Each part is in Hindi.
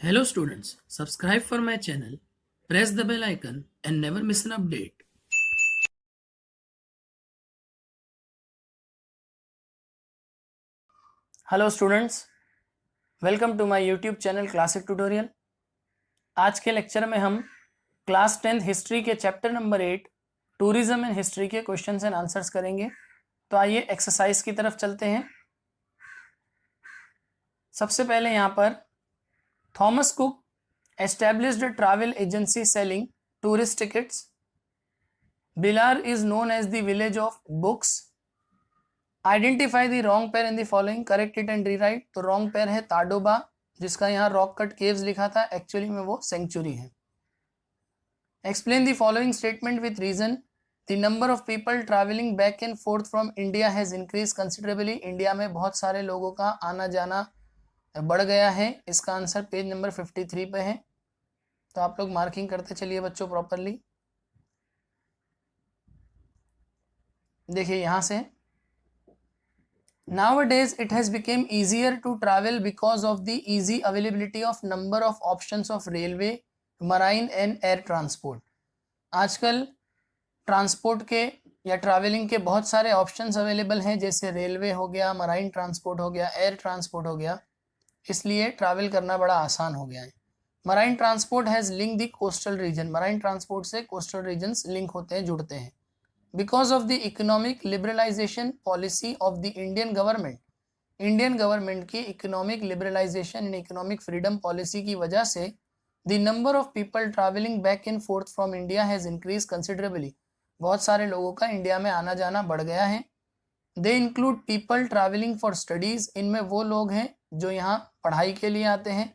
Hello students, subscribe for my channel, press the bell icon and never miss an update. Hello students, welcome to my YouTube channel classic tutorial. आज के लेक्चर में हम क्लास 10th हिस्ट्री के chapter number 8 tourism and history के क्वेश्चंस एंड आंसर्स करेंगे। तो आइए एक्सरसाइज की तरफ चलते हैं। सबसे पहले यहाँ पर Thomas Cook established a travel agency selling tourist tickets. Bhilar is known as the village of books. Identify the wrong pair in the following, correct it and rewrite. तो रॉन्ग पेयर है ताडोबा, जिसका यहाँ रॉक कट केव्स लिखा था, एक्चुअली में वो सेंचुरी है। Explain the following statement with reason. The number of people travelling back and forth from India has increase considerably. India में बहुत सारे लोगों का आना जाना बढ़ गया है। इसका आंसर पेज नंबर 53 पे है। तो आप लोग मार्किंग करते चलिए बच्चों प्रॉपरली। देखिए यहाँ से, nowadays it has become easier to travel because of the easy availability of number of options of railway, marine and air transport। आजकल ट्रांसपोर्ट के या ट्रैवलिंग के बहुत सारे ऑप्शंस अवेलेबल हैं, जैसे रेलवे हो गया, मराइन ट्रांसपोर्ट हो गया, एयर ट्रांसपोर्ट हो गया, इसलिए ट्रैवल करना बड़ा आसान हो गया है। Marine transport has link the coastal region. Marine transport से कोस्टल रीजन्स लिंक होते हैं, जुड़ते हैं। Because of the economic liberalization policy of the Indian government, Indian government की economic liberalisation and economic freedom policy की वजह से the number of people travelling back and forth from India has increase considerably. बहुत सारे लोगों का इंडिया में आना जाना बढ़ गया है। They include people travelling for studies. इनमें वो लोग हैं जो यहाँ पढ़ाई के लिए आते हैं।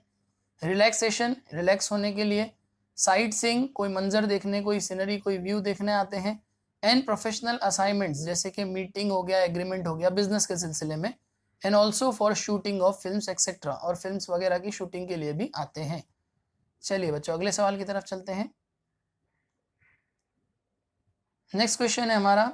रिलैक्सेशन, रिलैक्स होने के लिए। साइट सीइंग, कोई मंजर देखने, कोई सीनरी, कोई व्यू देखने आते हैं। एंड प्रोफेशनल असाइनमेंट्स, जैसे कि मीटिंग हो गया, एग्रीमेंट हो गया बिजनेस के सिलसिले में। And also for shooting of films etcetera, और फिल्म्स वगैरह की शूटिंग के लिए भी आते हैं। चलिए बच्चों अगले सवाल की तरफ चलते हैं। नेक्स्ट क्वेश्चन है हमारा,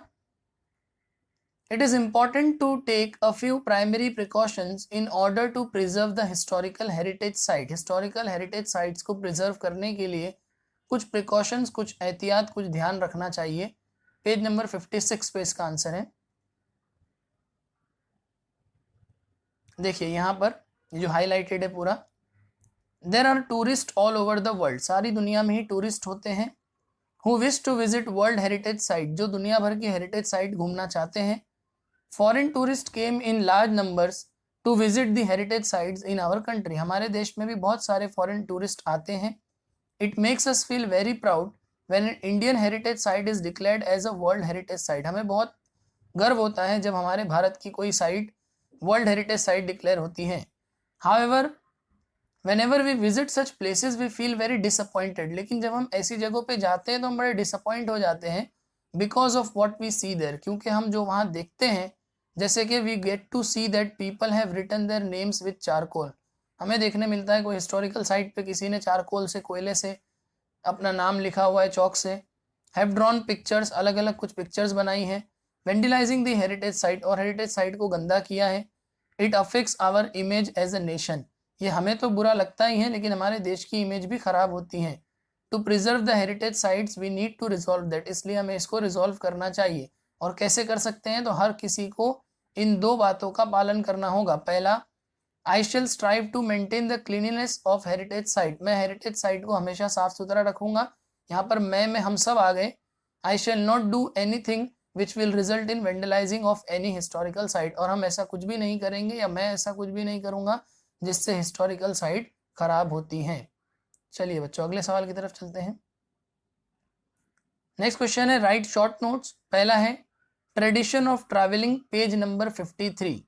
it is important to take a few primary precautions in order to preserve the historical heritage site. Historical heritage sites को प्रिजर्व करने के लिए कुछ प्रिकॉशंस, कुछ एहतियात, कुछ ध्यान रखना चाहिए। पेज नंबर 56 पे इसका आंसर है। देखिए यहाँ पर जो हाईलाइटेड है पूरा, there are tourist all over the world. सारी दुनिया में ही टूरिस्ट होते हैं। Who wish to visit world heritage site, जो दुनिया भर की हेरिटेज साइट घूमना चाहते हैं। Foreign tourist came in large numbers to visit the heritage sites in our country. हमारे देश में भी बहुत सारे फॉरेन टूरिस्ट आते हैं। It makes us feel very proud when an Indian heritage site is declared as a world heritage site. हमें बहुत गर्व होता है जब हमारे भारत की कोई site world heritage site declare होती है। However whenever we visit such places we feel very disappointed. लेकिन जब हम ऐसी जगहों पे जाते हैं तो हम बड़े डिसअपॉइंट हो जाते हैं, because of what we see there. क्योंकि हम जो वहाँ देखते हैं, जैसे कि we get to see that people have written their names with charcoal. हमें देखने मिलता है कोई हिस्टोरिकल साइट पे किसी ने चारकोल से, कोयले से अपना नाम लिखा हुआ है, चौक से। हैव ड्रॉन पिक्चर्स, अलग अलग कुछ पिक्चर्स बनाई हैं। वेंडिलाइजिंग द हेरिटेज साइट, और हेरिटेज साइट को गंदा किया है। It affects our image as a nation. ये हमें तो बुरा लगता ही है, लेकिन हमारे देश की इमेज भी खराब होती है। To preserve the heritage sites we need to resolve that. इसलिए हमें इसको रिजॉल्व करना चाहिए। और कैसे कर सकते हैं, तो हर किसी को इन दो बातों का पालन करना होगा। पहला, I shall strive to maintain the cleanliness of heritage site. मैं हेरिटेज साइट को हमेशा साफ सुथरा रखूंगा। यहाँ पर मैं में हम सब आ गए। I shall not do anything which will result in vandalising of any historical site. और हम ऐसा कुछ भी नहीं करेंगे, या मैं ऐसा कुछ भी नहीं करूंगा जिससे हिस्टोरिकल साइट खराब होती हैं। चलिए बच्चों अगले सवाल की तरफ चलते हैं। नेक्स्ट क्वेश्चन है, राइट शॉर्ट नोट्स। पहला है tradition of travelling, page number 53।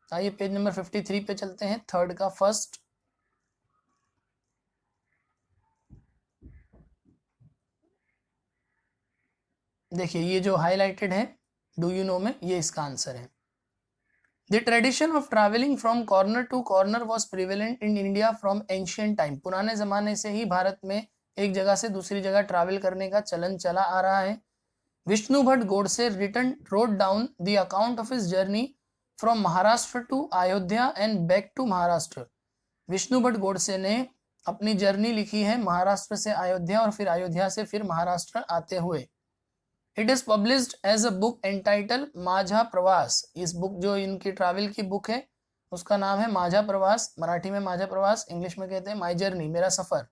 आइए पेज नंबर 53 पे चलते हैं, थर्ड का फर्स्ट। देखिए ये जो हाईलाइटेड है डू यू नो में, ये इसका आंसर है। The tradition of travelling from corner to corner was prevalent in India from ancient time. पुराने जमाने से ही भारत में एक जगह से दूसरी जगह ट्रैवल करने का चलन चला आ रहा है। Vishnu Bhatt Godse written wrote down the account of his journey from Maharashtra to Ayodhya and back to Maharashtra. Vishnu Bhatt Godse ने अपनी जर्नी लिखी है महाराष्ट्र से अयोध्या और फिर अयोध्या से फिर महाराष्ट्र आते हुए। It is published as a book entitled Majha Pravas. इस बुक जो इनकी ट्रैवल की बुक है उसका नाम है माझा प्रवास, मराठी में माझा प्रवास, इंग्लिश में कहते हैं माई जर्नी, मेरा सफर।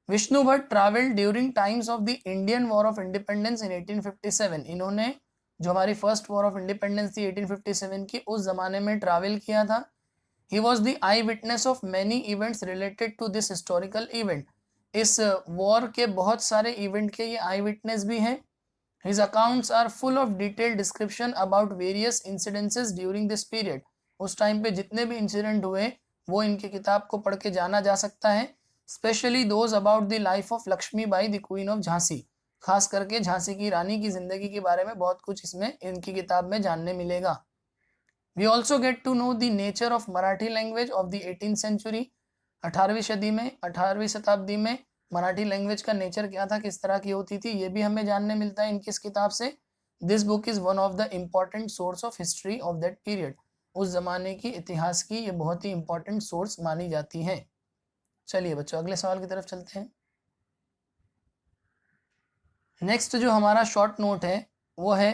Vishnu Bhatt travelled during times of the Indian war of independence in 1857। इन्होंने जो हमारी फर्स्ट वॉर ऑफ इंडिपेंडेंस थी 1857 की, उस जमाने में ट्रैवल किया था। He was the eye witness of many events related to this historical event. इस वॉर के बहुत सारे इवेंट के ये आई विटनेस भी हैं। His accounts are full of detailed description about various incidences during this period. उस टाइम पे जितने भी इंसिडेंट हुए वो इनकी किताब को पढ़ के जाना जा सकता है। Specially those about the life of Lakshmi Bai the queen of Jhansi. खास करके झांसी की रानी की जिंदगी के बारे में बहुत कुछ इसमें इनकी किताब में जानने मिलेगा। We also get to know the nature of Marathi language of the 18th century. 18वीं शताब्दी में मराठी लैंग्वेज का नेचर क्या था, किस तरह की होती थी, ये भी हमें जानने मिलता है इनकी इस किताब से। This book is one of the important source of history of that period. उस जमाने की इतिहास की ये बहुत ही इंपॉर्टेंट सोर्स मानी जाती है। चलिए बच्चों अगले सवाल की तरफ चलते हैं। नेक्स्ट जो हमारा शॉर्ट नोट है वो है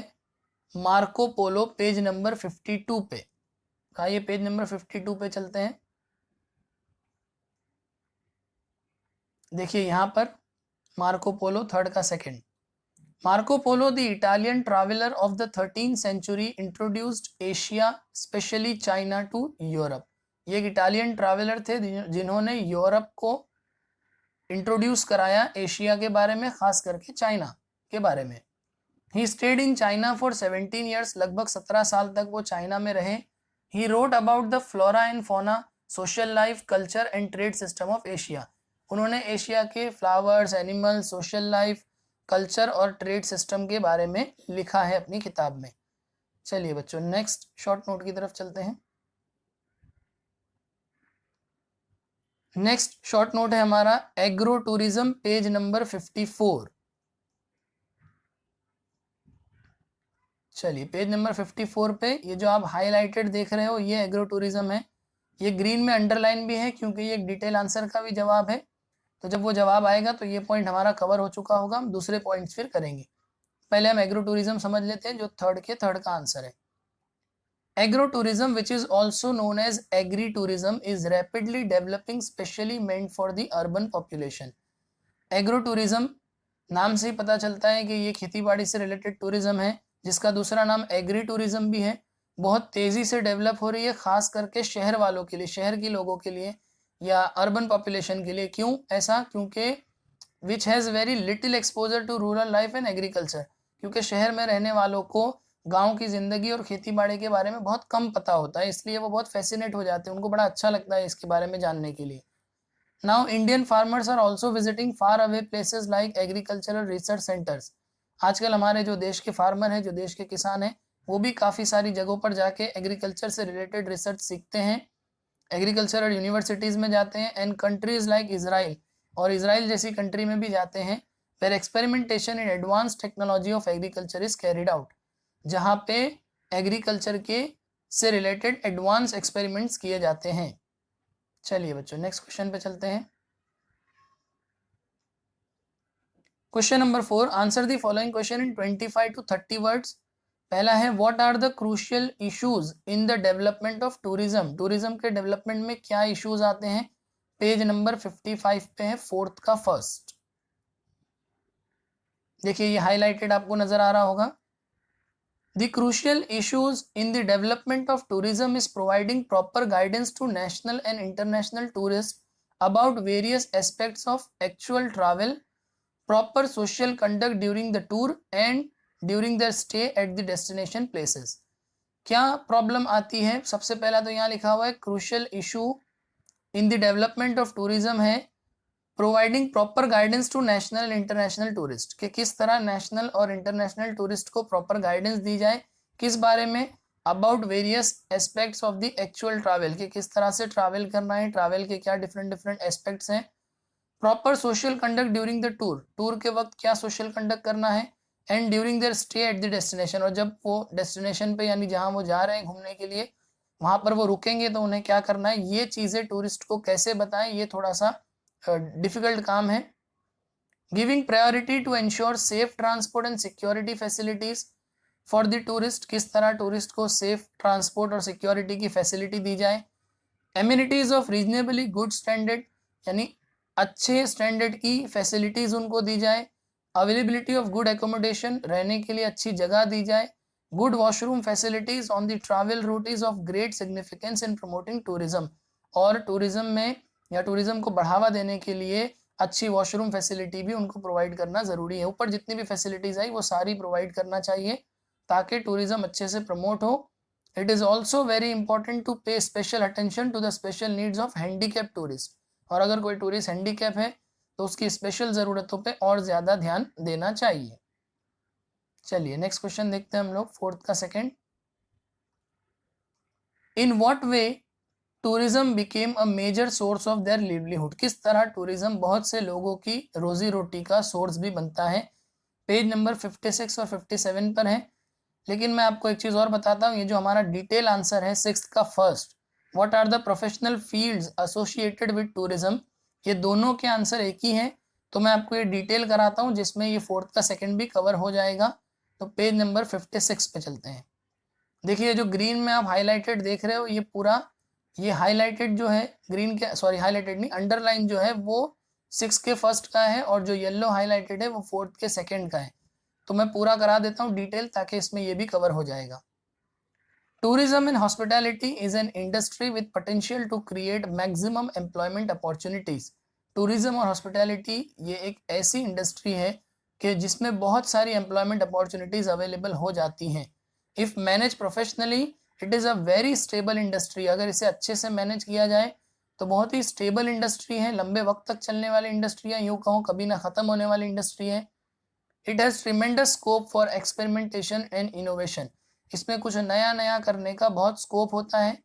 मार्को पोलो, पेज नंबर 52 पे। आइए पेज नंबर 52 पे चलते हैं। देखिए यहाँ पर मार्को पोलो थर्ड का second. Marco Polo the Italian traveller of the 13th century introduced Asia specially China to Europe. ये एक इटालियन ट्रैवलर थे जिन्होंने यूरोप को इंट्रोड्यूस कराया एशिया के बारे में, खास करके चाइना के बारे में। He stayed in China for 17 years. लगभग 17 साल तक वो चाइना में रहे। He wrote about the flora and fauna, social life, culture and trade system of Asia. उन्होंने एशिया के flowers, animal, social life, culture और ट्रेड सिस्टम के बारे में लिखा है अपनी किताब में। चलिए बच्चों नेक्स्ट शॉर्ट नोट की तरफ चलते हैं। नेक्स्ट शॉर्ट नोट है हमारा एग्रो टूरिज्म, पेज नंबर 54। चलिए पेज नंबर 54 पे ये जो आप हाईलाइटेड देख रहे हो ये एग्रो टूरिज्म है। ये ग्रीन में अंडरलाइन भी है क्योंकि ये एक डिटेल आंसर का भी जवाब है। तो जब वो जवाब आएगा तो ये पॉइंट हमारा कवर हो चुका होगा, हम दूसरे पॉइंट्स फिर करेंगे। पहले हम एग्रो टूरिज्म समझ लेते हैं जो थर्ड का आंसर है। Agro tourism which is also known as agri tourism is rapidly developing, specially meant for the urban population. Agro tourism नाम से ही पता चलता है कि ये खेती बाड़ी से रिलेटेड टूरिज्म है, जिसका दूसरा नाम एग्री टूरिज्म भी है। बहुत तेजी से डेवलप हो रही है, खास करके शहर वालों के लिए, शहर के लोगों के लिए या अर्बन पॉपुलेशन के लिए। क्यों ऐसा? क्योंकि which has very little exposure to rural life and agriculture. क्योंकि शहर में रहने वालों को गांव की ज़िंदगी और खेती बाड़ी के बारे में बहुत कम पता होता है, इसलिए वो बहुत फैसिनेट हो जाते हैं, उनको बड़ा अच्छा लगता है इसके बारे में जानने के लिए। Now Indian farmers are also visiting far away places like agricultural research centres. आजकल हमारे जो देश के फार्मर हैं, जो देश के किसान हैं, वो भी काफ़ी सारी जगहों पर जाके एग्रीकल्चर से रिलेटेड रिसर्च सीखते हैं, एग्रीकल्चरल यूनिवर्सिटीज़ में जाते हैं। एंड कंट्रीज लाइक इजराइल, और इजराइल जैसी कंट्री में भी जाते हैं, where experimentation in advance technology of agriculture is carried out, जहाँ पे एग्रीकल्चर के से रिलेटेड एडवांस एक्सपेरिमेंट्स किए जाते हैं। चलिए बच्चों नेक्स्ट क्वेश्चन पे चलते हैं। Question number 4, answer the following question in 25 to 30 words. पहला है what are the crucial issues in the development of tourism. Tourism के डेवलपमेंट में क्या इश्यूज आते हैं? पेज नंबर 55 पे है, फोर्थ का फर्स्ट। देखिए ये हाईलाइटेड आपको नजर आ रहा होगा। The crucial issues in the development of tourism is providing proper guidance to national and international tourist about various aspects of actual travel, proper social conduct during the tour and during their stay at the destination places। क्या प्रॉब्लम आती है? सबसे पहला तो यहाँ लिखा हुआ है crucial issue in the development of tourism है providing proper guidance to national and international tourist, कि किस तरह नेशनल और इंटरनेशनल टूरिस्ट को प्रॉपर गाइडेंस दी जाए, किस बारे में? About various aspects of the actual travel, कि किस तरह से ट्रैवल करना है, ट्रैवल के क्या डिफरेंट एस्पेक्ट्स हैं। Proper social conduct during the tour, tour के वक्त क्या सोशल कंडक्ट करना है। And during their stay at the destination, और जब वो डेस्टिनेशन पे यानी जहाँ वो जा रहे हैं घूमने के लिए वहाँ पर वो रुकेंगे तो उन्हें क्या करना है, ये चीज़ें टूरिस्ट को कैसे बताएं, ये थोड़ा सा डिफिकल्ट काम है। Giving priority to ensure safe transport and security facilities for the tourist, किस तरह टूरिस्ट को सेफ ट्रांसपोर्ट और सिक्योरिटी की फैसिलिटी दी जाए। Amenities of reasonably good standard, यानी अच्छे स्टैंडर्ड की फैसिलिटीज उनको दी जाए। अवेलेबिलिटी ऑफ गुड एकोमोडेशन, रहने के लिए अच्छी जगह दी जाए। Good washroom facilities on the travel route is of great significance in promoting tourism, और टूरिज्म में या टूरिज्म को बढ़ावा देने के लिए अच्छी वॉशरूम फैसिलिटी भी उनको प्रोवाइड करना ज़रूरी है। ऊपर जितनी भी फैसिलिटीज़ आई वो सारी प्रोवाइड करना चाहिए ताकि टूरिज्म अच्छे से प्रमोट हो। It is also very important to pay special attention to the special needs of handicap tourist, और अगर कोई टूरिस्ट हैंडीकैप है तो उसकी स्पेशल ज़रूरतों पे और ज़्यादा ध्यान देना चाहिए। चलिए नेक्स्ट क्वेश्चन देखते हैं हम लोग, फोर्थ का second. In what way tourism became a major source of their livelihood, किस तरह टूरिज्म बहुत से लोगों की रोजी रोटी का सोर्स भी बनता है। पेज नंबर 56 और 57 पर है। लेकिन मैं आपको एक चीज़ और बताता हूँ, ये जो हमारा डिटेल आंसर है सिक्स्थ का first, what are the professional fields associated with tourism, ये दोनों के आंसर एक ही हैं। तो मैं आपको ये डिटेल कराता हूँ जिसमें ये फोर्थ का सेकंड भी कवर हो जाएगा। तो पेज नंबर 56 पे चलते हैं। देखिए जो ग्रीन में आप हाईलाइटेड देख रहे हो, ये पूरा ये हाईलाइटेड जो है ग्रीन के, सॉरी हाईलाइटेड नहीं, अंडरलाइन जो है वो 6 के फर्स्ट का है, और जो येलो हाईलाइटेड है वो 4th के सेकंड का है। तो मैं पूरा करा देता हूँ डिटेल ताकि इसमें ये भी कवर हो जाएगा। Tourism and hospitality is an industry with potential to create maximum employment opportunities. Tourism और हॉस्पिटैलिटी ये एक ऐसी इंडस्ट्री है कि जिसमें बहुत सारी एम्प्लॉयमेंट अपॉर्चुनिटीज अवेलेबल हो जाती हैं। If manage professionally it is a very stable industry, अगर इसे अच्छे से मैनेज किया जाए तो बहुत ही स्टेबल इंडस्ट्री है, लंबे वक्त तक चलने वाली इंडस्ट्री है, यूँ कहूँ कभी ना ख़त्म होने वाली इंडस्ट्री है। It has tremendous scope for experimentation and innovation, इसमें कुछ नया नया करने का बहुत स्कोप होता है।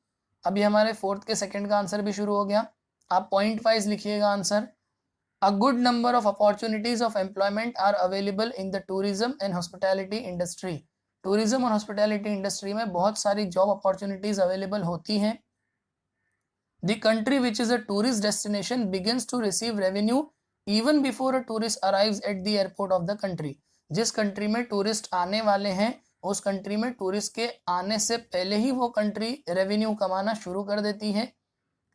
अभी हमारे फोर्थ के सेकंड का आंसर भी शुरू हो गया, आप पॉइंट वाइज लिखिएगा answer. A good number of opportunities of employment are available in the tourism and hospitality industry. Tourism और हॉस्पिटैलिटी इंडस्ट्री में बहुत सारी जॉब अपॉर्चुनिटीज अवेलेबल होती हैं। The country which is a tourist destination begins to receive revenue even before a tourist arrives at the airport of the country. जिस कंट्री में टूरिस्ट आने वाले हैं उस कंट्री में टूरिस्ट के आने से पहले ही वो कंट्री रेवेन्यू कमाना शुरू कर देती है।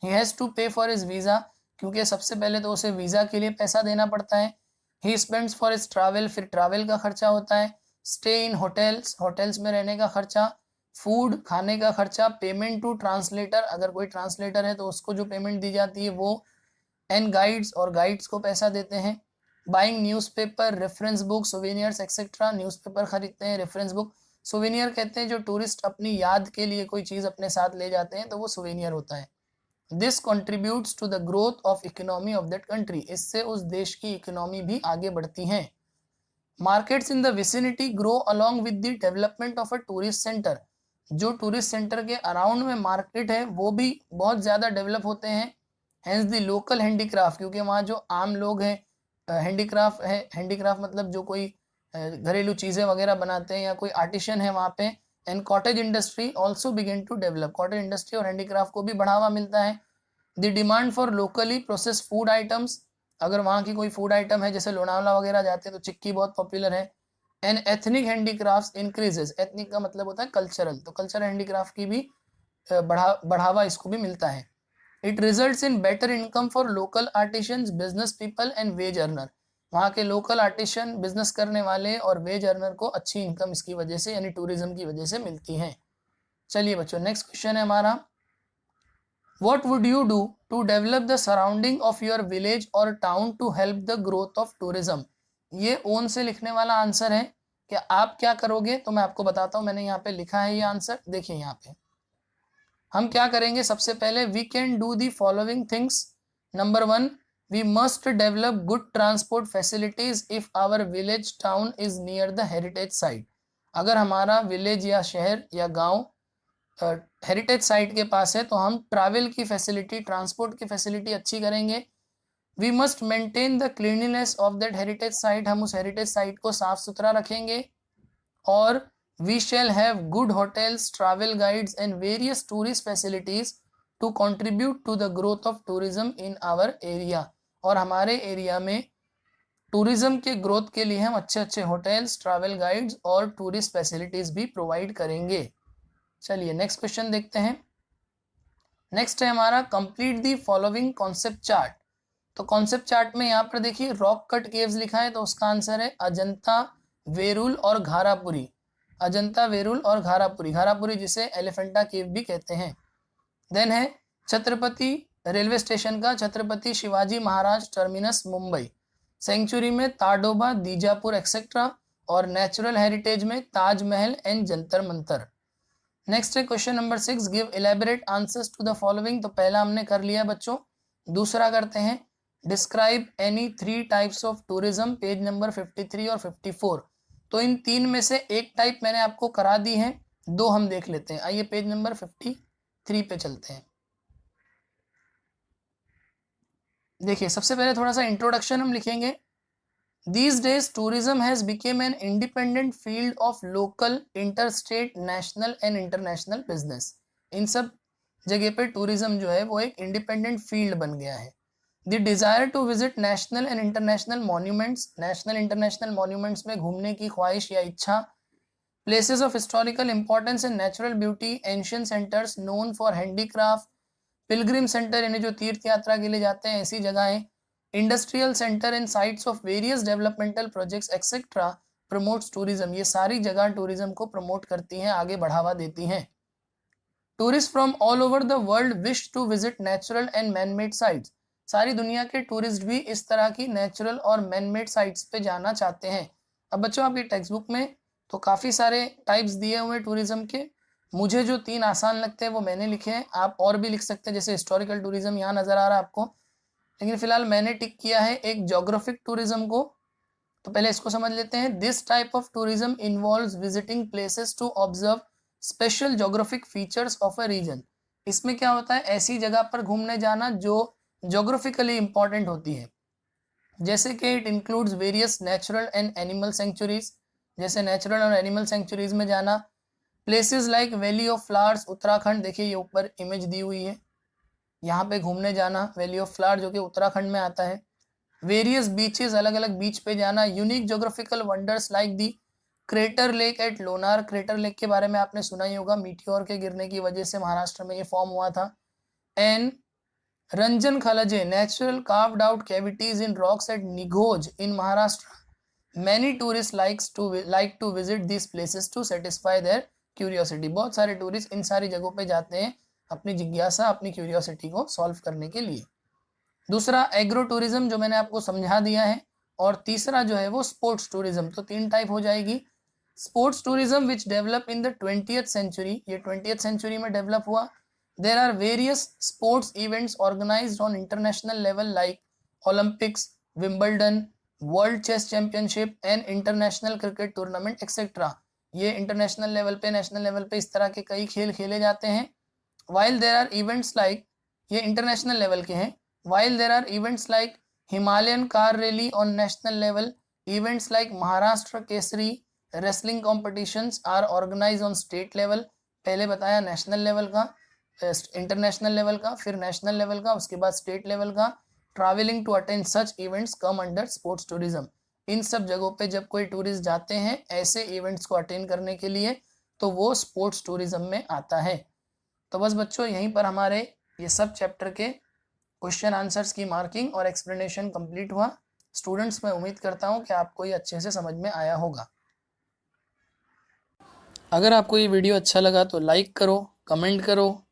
ही हैज़ टू पे फॉर हिज वीज़ा, क्योंकि सबसे पहले तो उसे वीज़ा के लिए पैसा देना पड़ता है। He spends for his travel, फिर ट्रैवल का खर्चा होता है। स्टे इन होटल्स, होटल्स में रहने का खर्चा। फूड, खाने का खर्चा। पेमेंट टू ट्रांसलेटर, अगर कोई ट्रांसलेटर है तो उसको जो पेमेंट दी जाती है वो। एंड गाइड्स, और गाइड्स को पैसा देते हैं। Buying newspaper, reference book, souvenirs etcetera, newspaper खरीदते हैं, रेफरेंस बुक। सोवेनियर कहते हैं जो टूरिस्ट अपनी याद के लिए कोई चीज़ अपने साथ ले जाते हैं तो वो सोवेनियर होता है। This contributes to the growth of economy of that country, इससे उस देश की इकोनॉमी भी आगे बढ़ती हैं। Markets in the vicinity grow along with the development of a tourist centre, जो टूरिस्ट सेंटर के अराउंड में मार्केट है वो भी बहुत ज़्यादा डेवलप होते हैं। हैंस द लोकल हैंडीक्राफ्ट, क्योंकि वहाँ जो आम लोग हैं, हैंडीक्राफ्ट है, हैंडीक्राफ्ट मतलब जो कोई घरेलू चीज़ें वगैरह बनाते हैं या कोई आर्टिशन है वहाँ पे। And cottage industry also begin to develop, cottage industry और हैंडीक्राफ्ट को भी बढ़ावा मिलता है। The demand for locally process food items, अगर वहाँ की कोई फूड आइटम है जैसे लोनावला वगैरह जाते हैं तो चिक्की बहुत पॉपुलर है। And ethnic handicrafts increases, ethnic का मतलब होता है कल्चरल, तो कल्चरल हैंडीक्राफ्ट की भी बढ़ावा इसको भी मिलता है। It results in better income for local artisans, business people and wage earner, वहाँ के लोकल आर्टिशन, बिजनेस करने वाले और वेज अर्नर को अच्छी इनकम इसकी वजह से यानी टूरिज्म की वजह से मिलती है। चलिए बच्चों नेक्स्ट क्वेश्चन है हमारा, What would you do to develop the surrounding of your village or town to help the growth of tourism? ये ओन से लिखने वाला आंसर है कि आप क्या करोगे, तो मैं आपको बताता हूँ, मैंने यहाँ पे लिखा है ये आंसर, देखिए यहाँ पे हम क्या करेंगे। सबसे पहले we can do the following things. Number 1, we must develop good transport facilities if our village town is near the heritage site. अगर हमारा विलेज या शहर या गाँव हेरिटेज साइट के पास है तो हम ट्रैवल की फैसिलिटी, ट्रांसपोर्ट की फैसिलिटी अच्छी करेंगे। We must maintain the cleanliness of that heritage site, हम उस हेरिटेज साइट को साफ सुथरा रखेंगे। और We shall have good hotels, travel guides and various tourist facilities to contribute to the growth of tourism in our area. और हमारे एरिया में टूरिज्म के ग्रोथ के लिए हम अच्छे अच्छे होटल्स, ट्रैवल गाइड्स और टूरिस्ट फैसिलिटीज भी प्रोवाइड करेंगे। चलिए नेक्स्ट क्वेश्चन देखते हैं। नेक्स्ट है हमारा complete the following concept chart. तो कॉन्सेप्ट चार्ट में यहाँ पर देखिए रॉक कट केव्स लिखा है, तो उसका आंसर है अजंता, वेरुल और घारापुरी। अजंता, वेरुल और घारापुरी, घारापुरी जिसे एलिफेंटा केव भी कहते हैं। देन है छत्रपति रेलवे स्टेशन का छत्रपति शिवाजी महाराज टर्मिनस मुंबई। सेंचुरी में ताडोबा, दीजापुर एक्सेट्रा और नेचुरल हेरिटेज में ताजमहल एंड जंतर मंतर। नेक्स्ट है question number 6, give elaborate answers to the following. तो पहला हमने कर लिया बच्चों, दूसरा करते हैं describe any 3 types of tourism, page number 53 और 54। तो इन 3 में से एक टाइप मैंने आपको करा दी है, 2 हम देख लेते हैं। आइए पेज नंबर 53 पे चलते हैं। देखिए सबसे पहले थोड़ा सा इंट्रोडक्शन हम लिखेंगे। These days tourism has become an independent field of local, interstate, national and international business. इन सब जगह पे टूरिज्म जो है वो एक इंडिपेंडेंट फील्ड बन गया है। The desire to visit national and international monuments, national international monuments में घूमने की ख्वाहिश या इच्छा, places of historical importance and natural beauty, ancient centers known for handicraft, Pilgrim centre यानी जो तीर्थ यात्रा के लिए जाते हैं ऐसी जगहें, industrial centre and sites of various developmental projects etcetera promotes tourism. ये सारी जगह टूरिज्म को प्रमोट करती हैं, आगे बढ़ावा देती हैं। Tourist from all over the world wish to visit natural and manmade sites. सारी दुनिया के टूरिस्ट भी इस तरह की नेचुरल और मैनमेड साइट्स पे जाना चाहते हैं। अब बच्चों आपकी टेक्स्ट बुक में तो काफ़ी सारे टाइप्स दिए हुए टूरिज्म के, मुझे जो 3 आसान लगते हैं वो मैंने लिखे हैं, आप और भी लिख सकते हैं। जैसे हिस्टोरिकल टूरिज्म यहाँ नज़र आ रहा है आपको, लेकिन फिलहाल मैंने टिक किया है एक जोग्राफिक टूरिज्म को। तो पहले इसको समझ लेते हैं। This type of tourism involves visiting places to observe special geographic features of a region. इसमें क्या होता है, ऐसी जगह पर घूमने जाना जो जोग्राफिकली इंपॉर्टेंट होती है। जैसे कि it includes various natural and animal sanctuaries, जैसे नेचुरल और एनिमल सेंचुरीज में जाना। Places like valley of flowers Uttarakhand, देखिए ये ऊपर इमेज दी हुई है, यहाँ पे घूमने जाना, वैली ऑफ फ्लावर जो कि उत्तराखंड में आता है। वेरियस बीचेस, अलग अलग बीच पे जाना। Unique geographical wonders like the crater lake at Lonar. Crater lake के बारे में आपने सुना ही होगा, मीटियोर के गिरने की वजह से महाराष्ट्र में ये फॉर्म हुआ था। And Ranjan Khalge, natural carved out cavities in rocks at Nighoj in Maharashtra. Many tourist like to visit this places to satisfy their curiosity. बहुत सारे टूरिस्ट इन सारी जगहों पे जाते हैं अपनी जिज्ञासा, अपनी क्यूरियोसिटी को सॉल्व करने के लिए। दूसरा एग्रो टूरिज्म जो मैंने आपको समझा दिया है, और तीसरा जो है वो स्पोर्ट्स टूरिज्म। तो 3 टाइप हो जाएगी। Sports tourism which develop in the 20th century, ये 20th सेंचुरी में डेवलप हुआ। There are various sports events organised on international level like Olympics, Wimbledon, world chess championship and international cricket tournament etcetera. ये इंटरनेशनल लेवल पे, नेशनल लेवल पे इस तरह के कई खेल खेले जाते हैं। While there are events like, ये इंटरनेशनल लेवल के हैं। While there are events like Himalayan car rally on national level, events like Maharashtra Kesari wrestling competitions are organise on state level. पहले बताया नेशनल लेवल का, इंटरनेशनल लेवल का, फिर नेशनल लेवल का, उसके बाद स्टेट लेवल का। Travelling to attend such events come under sports tourism. इन सब जगहों पे जब कोई टूरिस्ट जाते हैं ऐसे इवेंट्स को अटेंड करने के लिए, तो वो स्पोर्ट्स टूरिज्म में आता है। तो बस बच्चों यहीं पर हमारे ये सब चैप्टर के क्वेश्चन आंसर्स की मार्किंग और एक्सप्लेनेशन कंप्लीट हुआ। स्टूडेंट्स, मैं उम्मीद करता हूँ कि आपको ये अच्छे से समझ में आया होगा। अगर आपको ये वीडियो अच्छा लगा तो लाइक करो, कमेंट करो,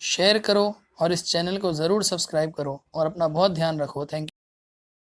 शेयर करो और इस चैनल को ज़रूर सब्सक्राइब करो और अपना बहुत ध्यान रखो। Thank you.